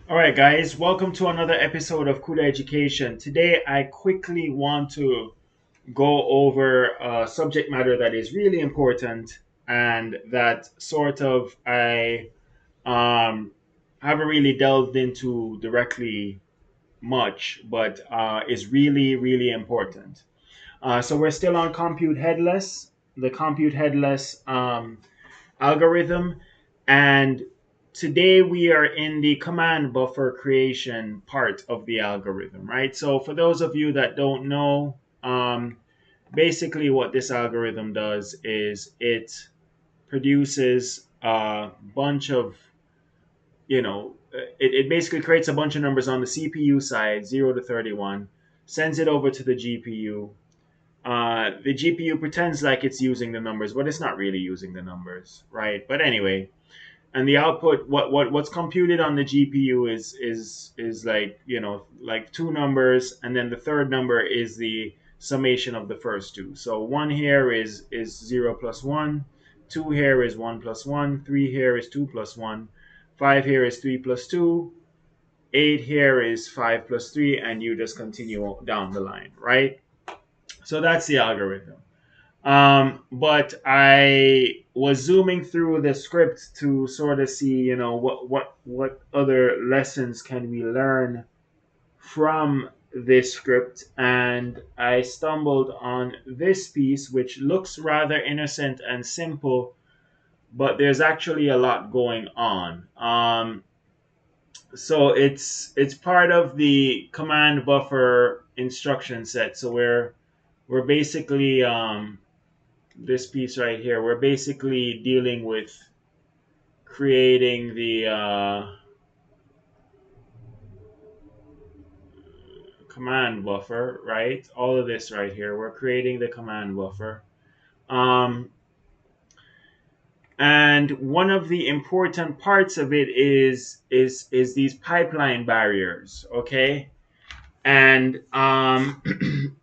All right, guys, welcome to another episode of Kuda Education. Today, I quickly want to go over a subject matter that is really important and that sort of I haven't really delved into directly much, but is really, really important. So, we're still on compute headless, the compute headless algorithm. And today we are in the command buffer creation part of the algorithm, right? So for those of you that don't know, basically what this algorithm does is it produces a bunch of, it basically creates a bunch of numbers on the CPU side, 0 to 31, sends it over to the GPU. The GPU pretends like it's using the numbers, but it's not really using the numbers, right? But anyway, and the output what's computed on the GPU is like like two numbers, and then the third number is the summation of the first two. So one here is 0 plus 1, two here is 1 plus 1, three here is 2 plus 1, five here is 3 plus 2, eight here is 5 plus 3, and you just continue down the line, right? So that's the algorithm. But I was zooming through the script to sort of see, what other lessons can we learn from this script, and I stumbled on this piece, which looks rather innocent and simple, but there's actually a lot going on. So it's part of the command buffer instruction set. So we're basically this piece right here, we're basically dealing with creating the command buffer, right? All of this right here, we're creating the command buffer. Um, and one of the important parts of it is these pipeline barriers, okay? And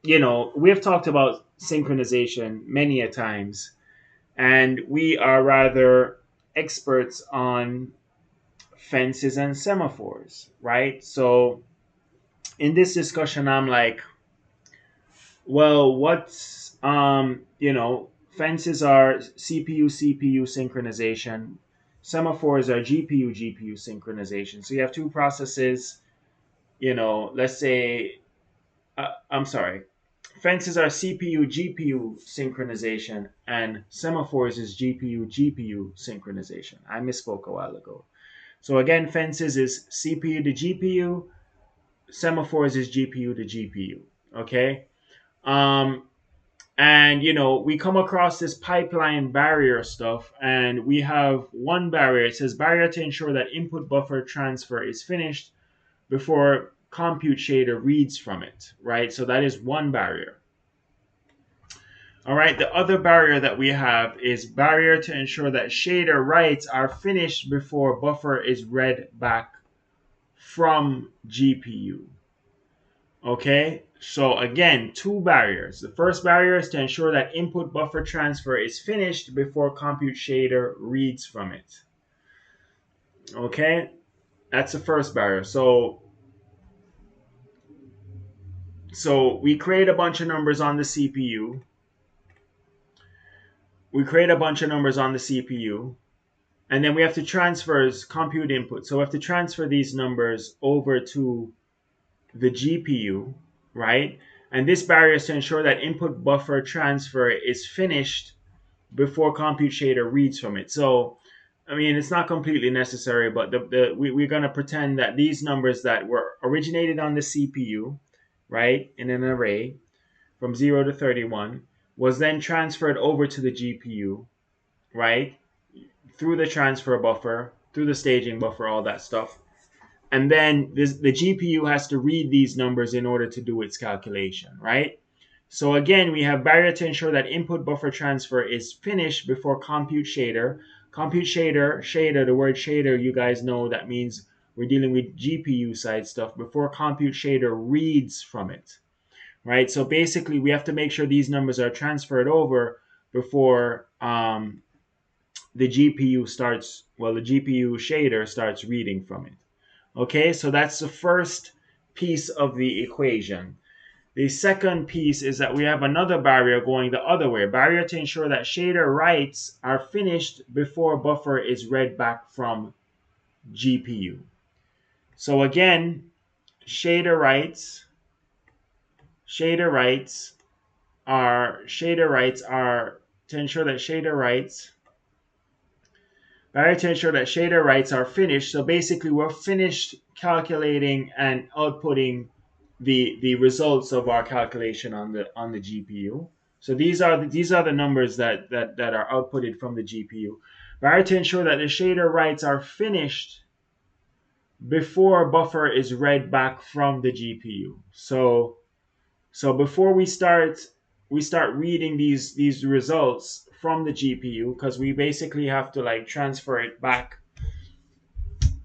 we have talked about synchronization many a times, and we are rather experts on fences and semaphores, right? So in this discussion, I'm like, well, what's fences are CPU synchronization, semaphores are GPU synchronization. So you have two processes. Let's say, I'm sorry, fences are CPU GPU synchronization, and semaphores is GPU synchronization. I misspoke a while ago. So again, fences is CPU to GPU, semaphores is GPU to GPU. Okay. Um, and we come across this pipeline barrier stuff, and we have one barrier. It says barrier to ensure that input buffer transfer is finished before compute shader reads from it, right? So that is one barrier. All right, the other barrier that we have is barrier to ensure that shader writes are finished before buffer is read back from GPU. Okay, so again, two barriers. The first barrier is to ensure that input buffer transfer is finished before compute shader reads from it. Okay, that's the first barrier. So we create a bunch of numbers on the CPU. We create a bunch of numbers on the CPU, and then we have to transfer compute input. So we have to transfer these numbers over to the GPU, right? And this barrier is to ensure that input buffer transfer is finished before compute shader reads from it. So, I mean, it's not completely necessary, but we're going to pretend that these numbers that were originated on the CPU, right, in an array from 0 to 31, was then transferred over to the GPU, right, through the transfer buffer, through the staging buffer, all that stuff. And then the GPU has to read these numbers in order to do its calculation, right? So again, we have barrier to ensure that input buffer transfer is finished before compute shader. Compute shader, the word shader, you guys know that means we're dealing with GPU side stuff before compute shader reads from it, right? So basically, we have to make sure these numbers are transferred over before the GPU shader starts reading from it. Okay, so that's the first piece of the equation. The second piece is that we have another barrier going the other way. Barrier to ensure that shader writes are finished before buffer is read back from GPU. So again, shader writes, shader writes shader writes are to ensure that shader writes barrier to ensure that shader writes are finished. So basically, we're finished calculating and outputting the results of our calculation on the GPU. So these are the numbers that are outputted from the GPU. Barrier to ensure that the shader writes are finished before buffer is read back from the GPU. So before we start reading these results from the GPU, because we basically have to like transfer it back.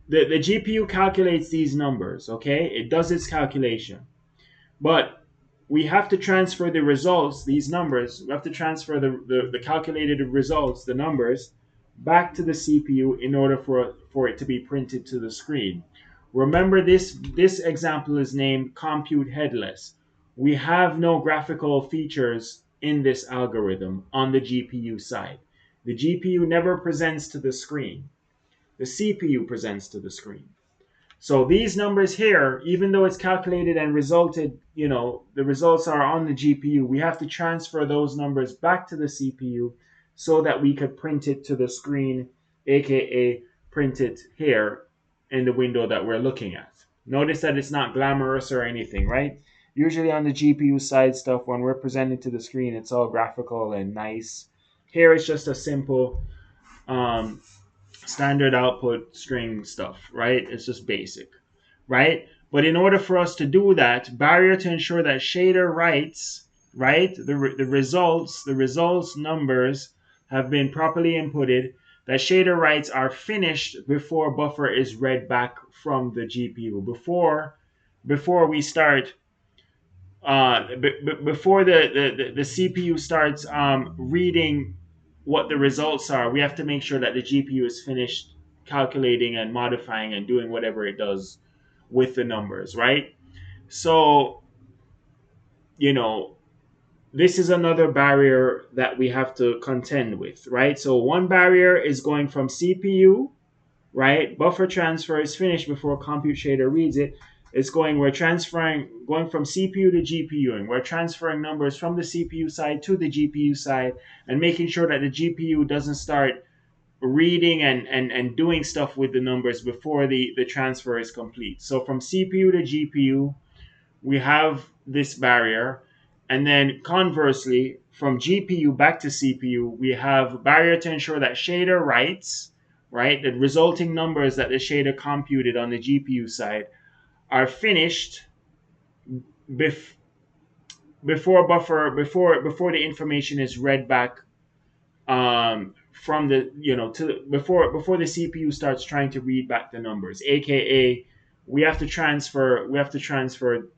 The GPU calculates these numbers, okay? It does its calculation. But we have to transfer the results, these numbers, we have to transfer the calculated results, the numbers, back to the CPU in order for it to be printed to the screen. Remember, this example is named compute headless. We have no graphical features in this algorithm on the GPU side. The GPU never presents to the screen. The CPU presents to the screen. So these numbers here, even though it's calculated and resulted, the results are on the GPU, we have to transfer those numbers back to the CPU so that we could print it to the screen, aka print it here in the window that we're looking at. Notice that it's not glamorous or anything, right? Usually on the GPU side stuff, when we're presenting to the screen, it's all graphical and nice. Here it's just a simple um, standard output string stuff, right? It's just basic, right? But in order for us to do that, barrier to ensure that shader writes, right, the results numbers have been properly inputted, that shader writes are finished before buffer is read back from the GPU. Before we start before the CPU starts reading what the results are, we have to make sure that the GPU is finished calculating and modifying and doing whatever it does with the numbers, right? So, you know, this is another barrier that we have to contend with, right? So, one barrier is going from CPU, right? Buffer transfer is finished before compute shader reads it. Going from CPU to GPU, and we're transferring numbers from the CPU side to the GPU side and making sure that the GPU doesn't start reading and doing stuff with the numbers before the transfer is complete. So from CPU to GPU, we have this barrier. And then conversely, from GPU back to CPU, we have barrier to ensure that shader writes, right, the resulting numbers that the shader computed on the GPU side are finished bef- before the information is read back from the to before the CPU starts trying to read back the numbers, aka we have to transfer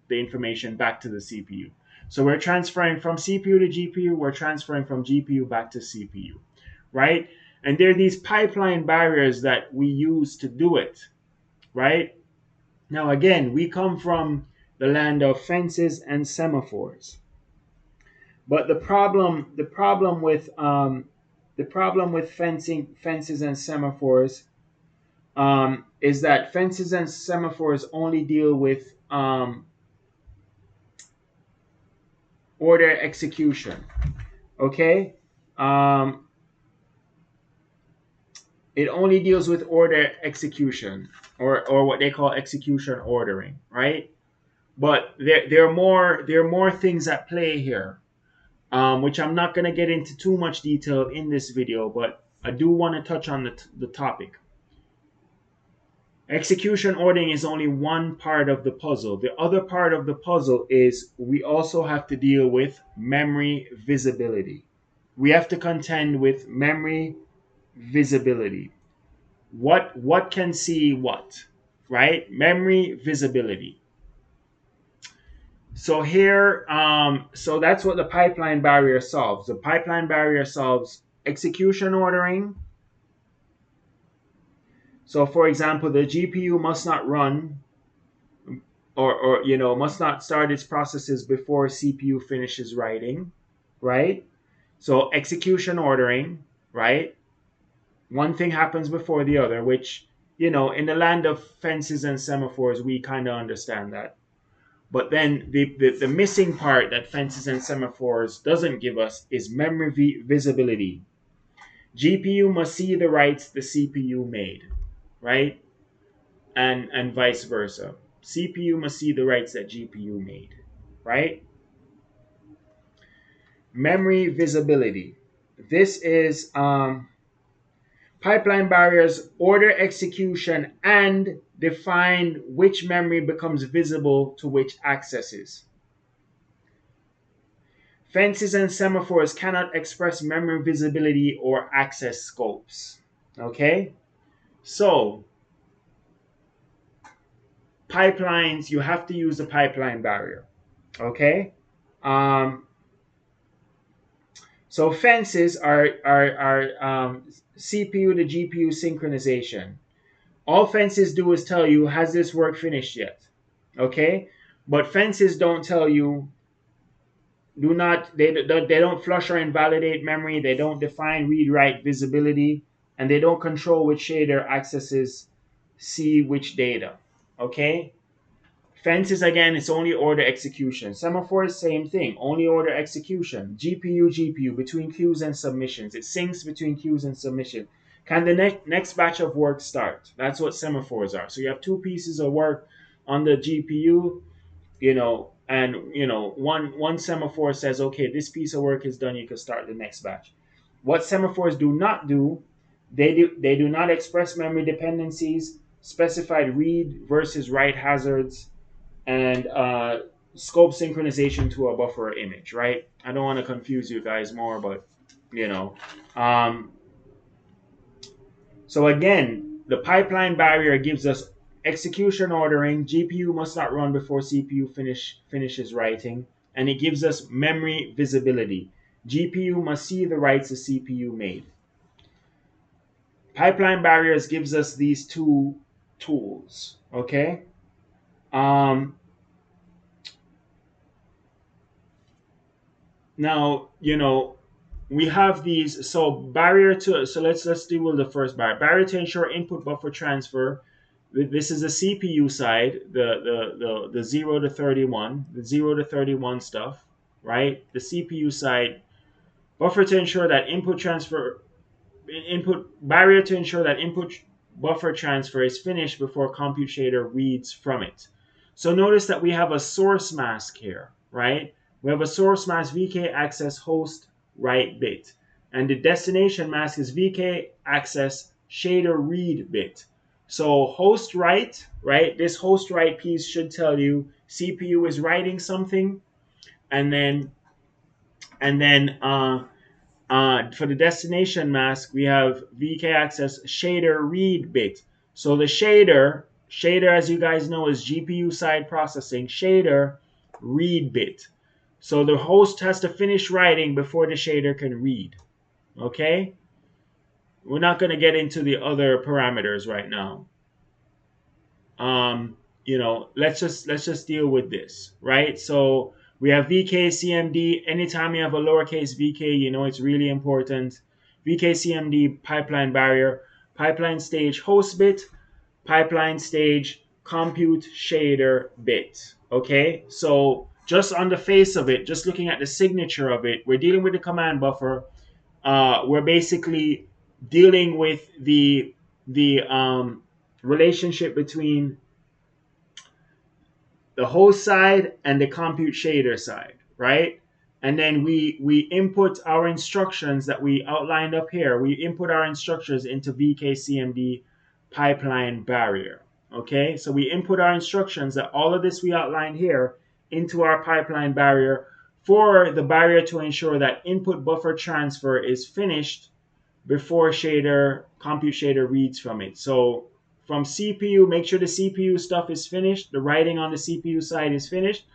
the information back to the CPU. So we're transferring from CPU to GPU, we're transferring from GPU back to CPU, right? And there are these pipeline barriers that we use to do it, right? Now again, we come from the land of fences and semaphores. But the problem with fences and semaphores is that fences and semaphores only deal with order execution. Okay, um, it only deals with order execution, or what they call execution ordering, right? But there are more things at play here, which I'm not going to get into too much detail in this video, but I do want to touch on the topic. Execution ordering is only one part of the puzzle. The other part of the puzzle is we also have to deal with memory visibility. We have to contend with memory visibility. What can see what, right? Memory visibility. So here, so that's what the pipeline barrier solves. The pipeline barrier solves execution ordering, So for example, the GPU must not run or must not start its processes before CPU finishes writing, right? So execution ordering, right? One thing happens before the other, which, in the land of fences and semaphores, we kind of understand that. But then the missing part that fences and semaphores doesn't give us is memory visibility. GPU must see the writes the CPU made, right? And vice versa. CPU must see the writes that GPU made, right? Memory visibility. This is pipeline barriers order execution and define which memory becomes visible to which accesses. Fences and semaphores cannot express memory visibility or access scopes. Okay? So, pipelines, you have to use the pipeline barrier. Okay? Um, so, fences are CPU to GPU synchronization. All fences do is tell you, has this work finished yet? Okay? But fences don't tell you, they don't flush or invalidate memory, they don't define read write visibility, and they don't control which shader accesses see which data. Okay? Fences, again, it's only order execution. Semaphore, same thing, only order execution. GPU between queues and submissions. It syncs between queues and submission. Can the next batch of work start? That's what semaphores are. So you have two pieces of work on the GPU, and one semaphore says, okay, this piece of work is done, you can start the next batch. What semaphores do not do, they do not express memory dependencies, specified read versus write hazards, and scope synchronization to a buffer image, right? I don't want to confuse you guys more, but you know. Um, so again, the pipeline barrier gives us execution ordering. GPU must not run before CPU finishes writing, and it gives us memory visibility. GPU must see the writes the CPU made. Pipeline barriers gives us these two tools. Okay. Um, Now, we have these. So let's deal with the first barrier. Barrier to ensure input buffer transfer. This is the CPU side, the 0 to 31, the 0 to 31 stuff, right? The CPU side, buffer to ensure that input barrier to ensure that input buffer transfer is finished before compute shader reads from it. So notice that we have a source mask here, right? We have a source mask vk access host write bit, and the destination mask is vk access shader read bit. So host write, right? This host write piece should tell you CPU is writing something, and then for the destination mask, we have vk access shader read bit. So the shader, as you guys know, is GPU side processing. Shader read bit. So the host has to finish writing before the shader can read. Okay? We're not going to get into the other parameters right now. Let's just deal with this, right? So we have vkCmd. Anytime you have a lowercase vk, it's really important. vkCmd pipeline barrier, pipeline stage host bit, pipeline stage compute shader bit. Okay, so just on the face of it, just looking at the signature of it, we're dealing with the command buffer. We're basically dealing with the relationship between the host side and the compute shader side, right? And then we input our instructions that we outlined up here. We input our instructions into vkCmd pipeline barrier. Okay, so we input our instructions, that all of this we outlined here, into our pipeline barrier for the barrier to ensure that input buffer transfer is finished before compute shader reads from it. So from CPU, make sure the CPU stuff is finished, the writing on the CPU side is finished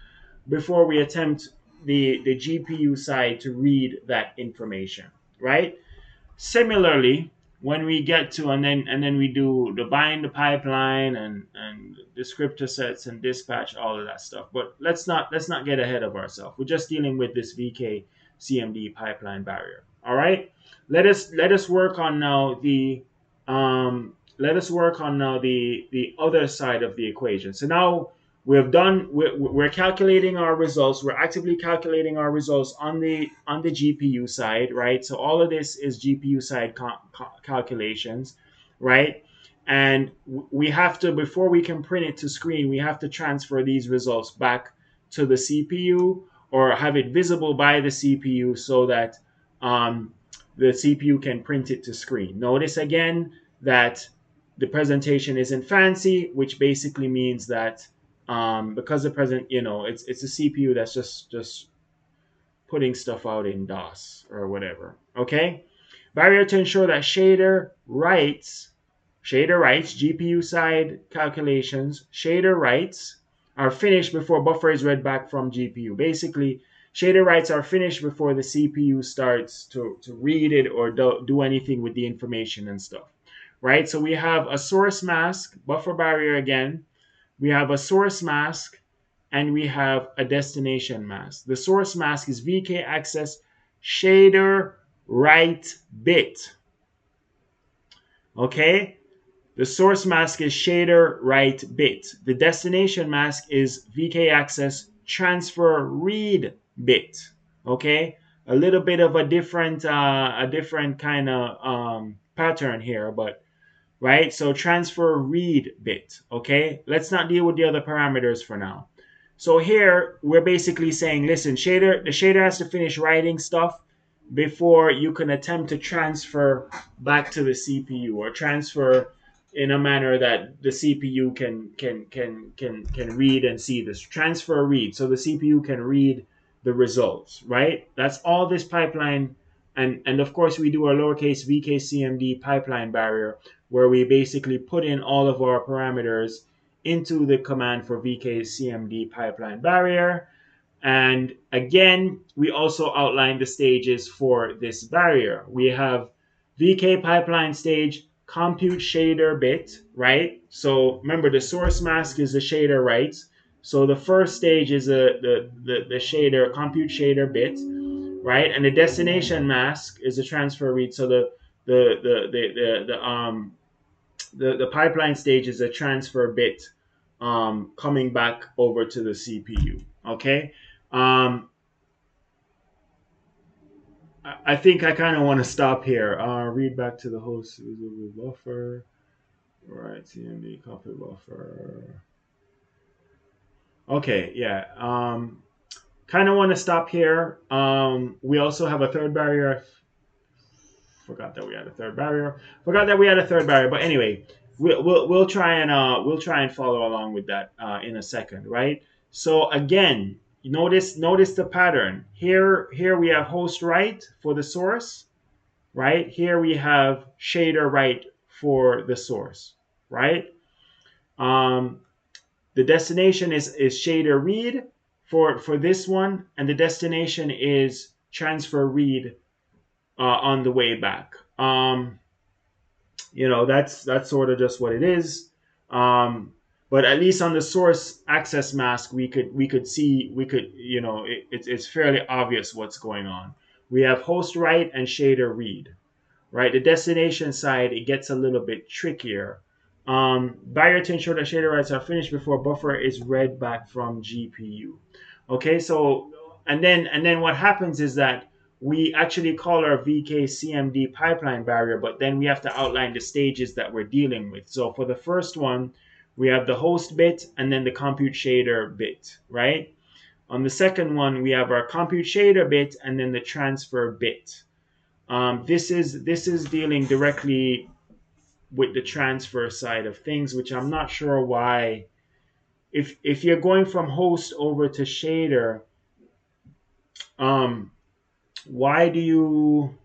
before we attempt the GPU side to read that information, right? Similarly, when we get to, and then we do the bind the pipeline and descriptor sets and dispatch, all of that stuff. But let's not get ahead of ourselves. We're just dealing with this vkCmd pipeline barrier. All right. Let us work on now the other side of the equation. So now we're calculating our results. We're actively calculating our results on the GPU side, right? So all of this is GPU side calculations, right? And we have to, before we can print it to screen, we have to transfer these results back to the CPU or have it visible by the CPU so that the CPU can print it to screen. Notice again that the presentation isn't fancy, which basically means that because the present, it's a CPU that's just putting stuff out in DOS or whatever. Okay, barrier to ensure that shader writes GPU side calculations. Shader writes are finished before buffer is read back from GPU. Basically, shader writes are finished before the CPU starts to read it or do anything with the information and stuff. Right? So we have a source mask, buffer barrier again. We have a source mask, and we have a destination mask. The source mask is VK access shader write bit. Okay? The source mask is shader write bit. The destination mask is VK access transfer read bit. Okay? A little bit of a different kind of pattern here, but right? So transfer read bit, okay? Let's not deal with the other parameters for now. So here we're basically saying, listen, the shader has to finish writing stuff before you can attempt to transfer back to the CPU or transfer in a manner that the CPU can read and see this. Transfer read, so the CPU can read the results, right? That's all this pipeline, and of course we do our lowercase vkCmd pipeline barrier, where we basically put in all of our parameters into the command for vkCmd pipeline barrier. And again, we also outline the stages for this barrier. We have vk pipeline stage, compute shader bit, right? So remember, the source mask is the shader writes. So the first stage is the shader, compute shader bit, right? And the destination mask is the transfer read. So the pipeline stage is a transfer bit coming back over to the CPU. Okay. Um, I think I kind of want to stop here. Read back to the host buffer. Right, CMD copy buffer. Okay, yeah. Kind of want to stop here. We also have a third barrier. Forgot that we had a third barrier. But anyway, we'll try and follow along with that in a second, right? So again, notice the pattern here. Here we have host write for the source, right? Here we have shader write for the source, right? Um, the destination is shader read for this one, and the destination is transfer read on the way back. That's sort of just what it is. But at least on the source access mask, it's fairly obvious what's going on. We have host write and shader read, right? The destination side, it gets a little bit trickier. Barrier to ensure that shader writes are finished before buffer is read back from GPU. Okay, so and then what happens is that we actually call our vkCmd pipeline barrier, but then we have to outline the stages that we're dealing with. So for the first one, we have the host bit and then the compute shader bit, right? On the second one, we have our compute shader bit and then the transfer bit. This is dealing directly with the transfer side of things, which I'm not sure why. If you're going from host over to shader, um, why do you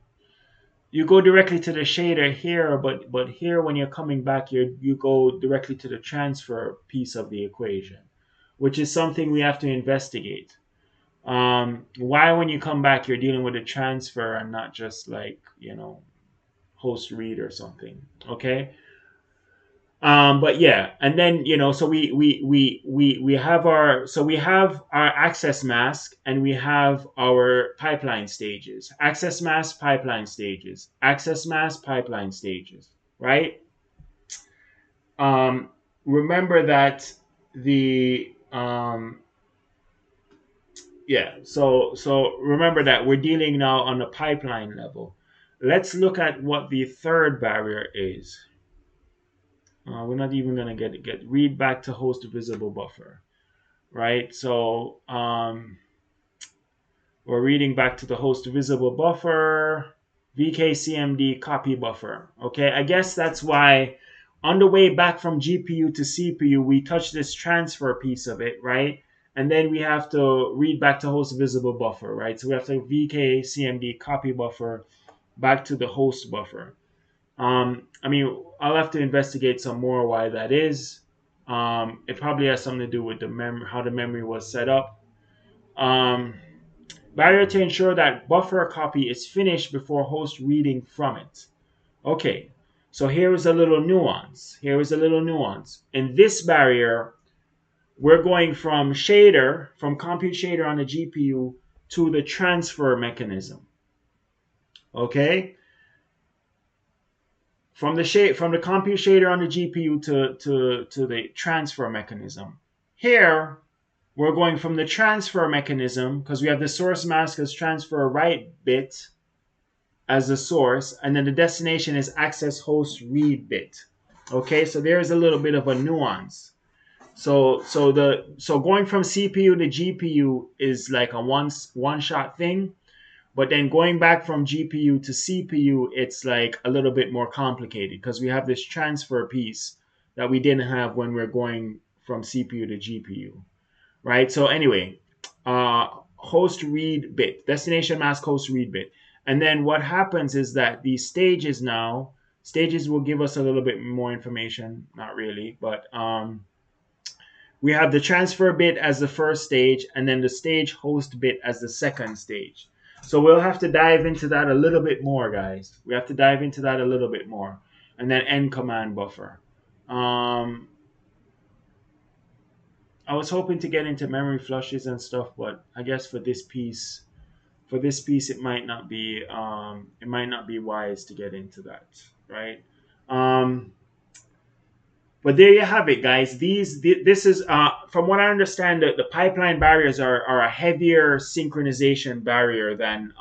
go directly to the shader here, but here when you're coming back, you go directly to the transfer piece of the equation, which is something we have to investigate. Why when you come back you're dealing with a transfer and not just like host read or something. Okay. But yeah, and then so we have our access mask, and we have our pipeline stages. Access mask, pipeline stages. Access mask, pipeline stages. Right. Um, Remember that the yeah. So remember that we're dealing now on the pipeline level. Let's look at what the third barrier is. We're not even gonna get read back to host visible buffer, right? So we're reading back to the host visible buffer, vkCmd copy buffer. Okay, I guess that's why on the way back from GPU to CPU, we touch this transfer piece of it, right? And then we have to read back to host visible buffer, right? So we have to vkCmd copy buffer back to the host buffer. I mean, I'll have to investigate some more why that is. It probably has something to do with the how the memory was set up. Um, Barrier to ensure that buffer copy is finished before host reading from it. Okay, so here is a little nuance. Here is a little nuance. In this barrier, we're going from compute shader on the GPU to the transfer mechanism. Okay, from the compute shader on the GPU to the transfer mechanism. Here, we're going from the transfer mechanism because we have the source mask as transfer write bit as the source, and then the destination is access host read bit. Okay, so there's a little bit of a nuance. So going from CPU to GPU is like a one shot thing, but then going back from GPU to CPU, it's like a little bit more complicated because we have this transfer piece that we didn't have when we're going from CPU to GPU, right? So anyway, host read bit, destination mask host read bit. And then what happens is that these stages will give us a little bit more information, not really, but we have the transfer bit as the first stage, and then the stage host bit as the second stage. So we'll have to dive into that a little bit more, guys. We have to dive into that a little bit more. And then end command buffer. Um, I was hoping to get into memory flushes and stuff, but I guess for this piece, it might not be wise to get into that, right? Um, But there you have it, guys. This is from what I understand, the pipeline barriers are a heavier synchronization barrier than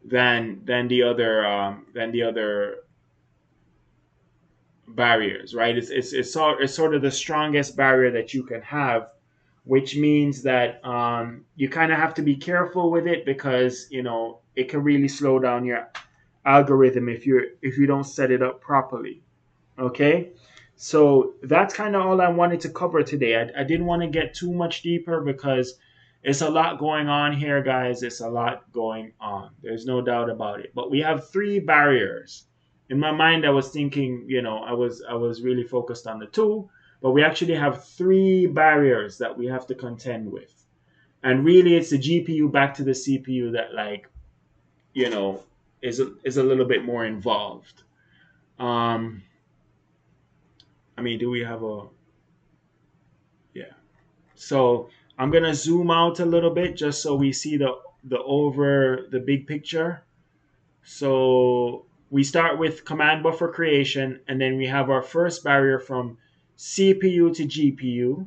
the other barriers, right? It's sort of the strongest barrier that you can have, which means that you kind of have to be careful with it because it can really slow down your algorithm if you don't set it up properly. Okay, so that's kind of all I wanted to cover today. I didn't want to get too much deeper because it's a lot going on here, guys. It's a lot going on. There's no doubt about it. But we have three barriers. In my mind, I was thinking, I was really focused on the two, but we actually have three barriers that we have to contend with. And really, it's the GPU back to the CPU that, like, you know, is a little bit more involved. Um, I mean, do we have a yeah? So I'm gonna zoom out a little bit just so we see the big picture. So we start with command buffer creation, and then we have our first barrier from CPU to GPU,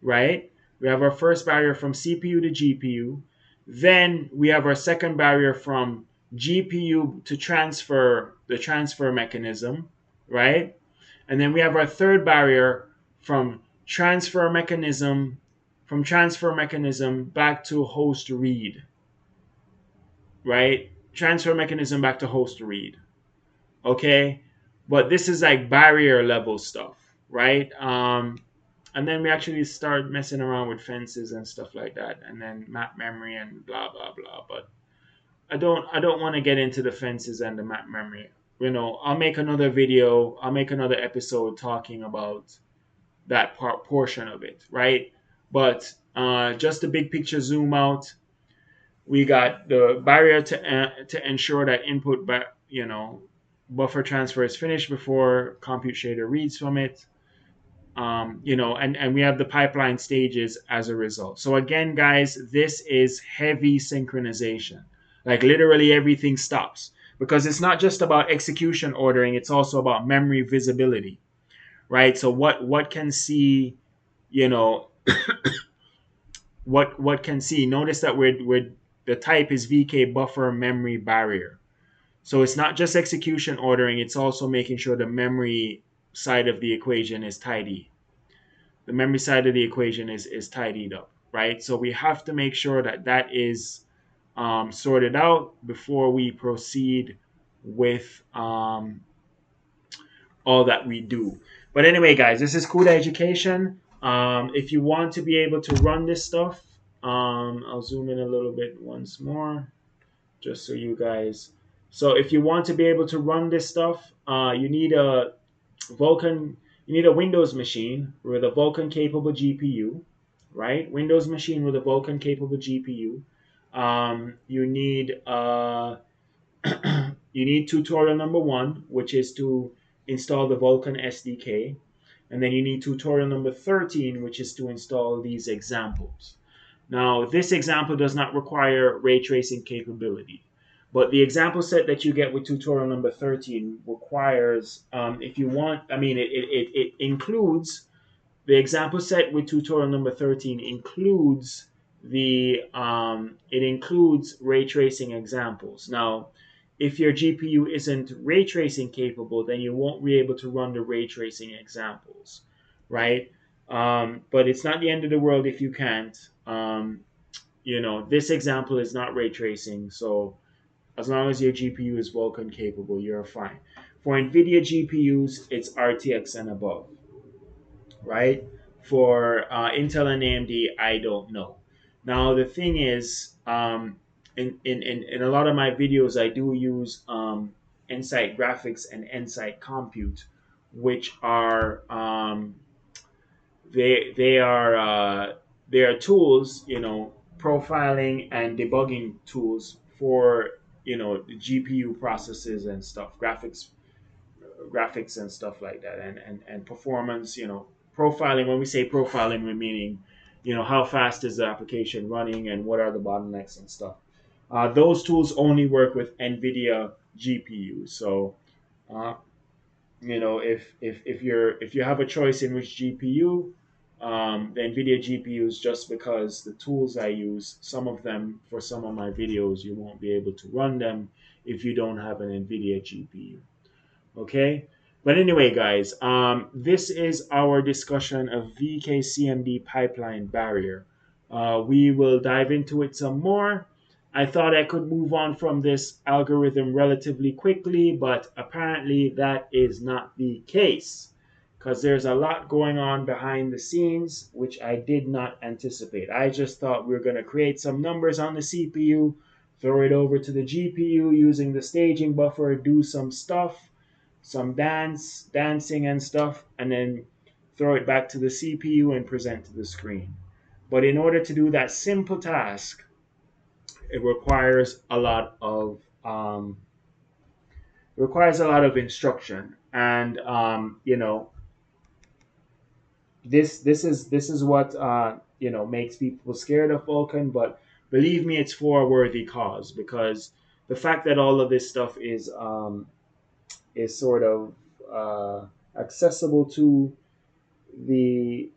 right? We have our first barrier from CPU to GPU. Then we have our second barrier from GPU to the transfer mechanism, right? And then we have our third barrier from transfer mechanism back to host read, right? Transfer mechanism back to host read. Okay? But this is like barrier level stuff, right? And then we actually start messing around with fences and stuff like that, and then map memory and blah blah blah. But I don't want to get into the fences and the map memory. I'll make another video, I'll make another episode talking about that portion of it, right? But just the big picture zoom out, we got the barrier to ensure that buffer transfer is finished before compute shader reads from it. And we have the pipeline stages as a result. So again, guys, this is heavy synchronization. Like literally everything stops because it's not just about execution ordering; it's also about memory visibility, right? So what can see, you know, what can see. Notice that we're the type is VK buffer memory barrier. So it's not just execution ordering; it's also making sure the memory side of the equation is tidy. The memory side of the equation is tidied up, right? So we have to make sure that that is sorted out before we proceed with all that we do. But anyway, guys, this is CUDA Education. If you want to be able to run this stuff, I'll zoom in a little bit once more, just so you guys. So if you want to be able to run this stuff, you need a Vulkan. You need a Windows machine with a Vulkan-capable GPU, right? Windows machine with a Vulkan-capable GPU. You need you need tutorial number one, which is to install the Vulkan SDK. And then you need tutorial number 13, which is to install these examples. Now, this example does not require ray tracing capability, but the example set that you get with tutorial number 13 requires, if you want, I mean, it includes the example set with tutorial number 13 includes it includes ray tracing examples. Now, if your GPU isn't ray tracing capable, then you won't be able to run the ray tracing examples, right? But it's not the end of the world if you can't. This example is not ray tracing, so as long as your GPU is Vulkan capable, you're fine. For NVIDIA GPUs, it's RTX and above, right? For Intel and AMD, I don't know. Now the thing is, in a lot of my videos, I do use Insight Graphics and Insight Compute, which are they are they are tools, profiling and debugging tools for the GPU processes and stuff, graphics and stuff like that, and performance. Profiling. When we say profiling, we're meaning, how fast is the application running and what are the bottlenecks and stuff. Those tools only work with NVIDIA GPUs. So, if you have a choice in which GPU, the NVIDIA GPUs, just because the tools I use, some of them for some of my videos, you won't be able to run them if you don't have an NVIDIA GPU. Okay. But anyway, guys, this is our discussion of vkCmd pipeline barrier. We will dive into it some more. I thought I could move on from this algorithm relatively quickly, but apparently that is not the case because there's a lot going on behind the scenes which I did not anticipate. I just thought we were going to create some numbers on the CPU, throw it over to the GPU using the staging buffer, do some stuff, some dancing and stuff, and then throw it back to the CPU and present to the screen. But in order to do that simple task, it requires a lot of instruction, and this is what makes people scared of Vulkan. But believe me, it's for a worthy cause, because the fact that all of this stuff is sort of accessible to the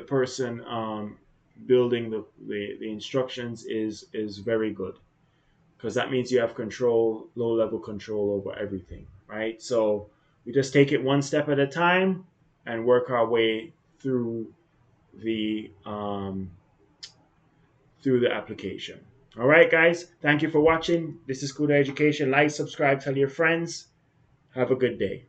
person building the instructions is very good, because that means you have control, low level control over everything, right? So we just take it one step at a time and work our way through the application. All right, guys, thank you for watching. This is CUDA Education. Like, subscribe, tell your friends. Have a good day.